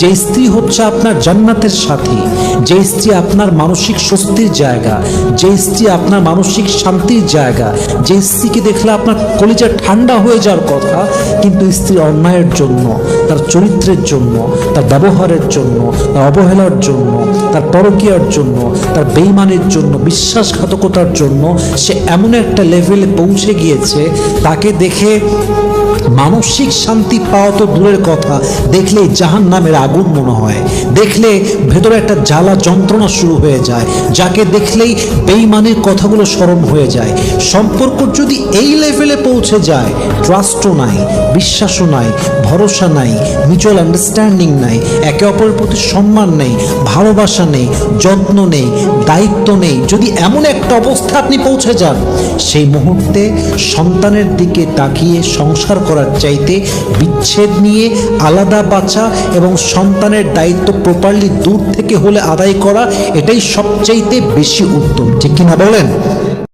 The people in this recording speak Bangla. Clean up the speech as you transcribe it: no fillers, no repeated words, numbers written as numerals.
যে স্ত্রী হচ্ছে আপনার জান্নাতের সাথী, যে স্ত্রী আপনার মানসিক স্বস্তির জায়গা, যে স্ত্রী আপনার মানসিক শান্তির জায়গা, যে স্ত্রীকে দেখলে আপনার কলিজা ঠান্ডা হয়ে যাওয়ার কথা, কিন্তু স্ত্রী অন্যায়ের জন্য, তার চরিত্রের জন্য, তার ব্যবহারের জন্য, তার অবহেলার জন্য, তার পরকীয়ার জন্য, তার বেঈমানের জন্য, বিশ্বাসঘাতকতার জন্য সে এমন একটা লেভেলে পৌঁছে গিয়েছে, তাকে দেখে মানসিক শান্তি পাওয়া তো দূরের কথা, দেখলেই জাহান্নামের আগুন মনে হয়, দেখলে ভেতরে একটা জ্বালা যন্ত্রণা শুরু হয়ে যায়, যাকে দেখলেই বেঈমানের কথাগুলো স্মরণ হয়ে যায়। সম্পর্ক যদি এই লেভেলে পৌঁছে যায়, ট্রাস্টও নাই, বিশ্বাসও নাই, ভরসা নাই, মিউচুয়াল আন্ডারস্ট্যান্ডিং নাই, একে অপরের প্রতি সম্মান নেই, ভালোবাসা নেই, যত্ন নেই, দায়িত্ব নেই, যদি এমন একটা অবস্থা আপনি পৌঁছে যান, সেই মুহূর্তে সন্তানের দিকে তাকিয়ে সংসার করার চাইতে বিচ্ছেদ নিয়ে আলাদা বাঁচা এবং সন্তানের দায়িত্ব প্রপারলি দূর থেকে হলে আদায় করা, এটাই সবচাইতে বেশি উত্তম। ঠিক কিনা বলেন?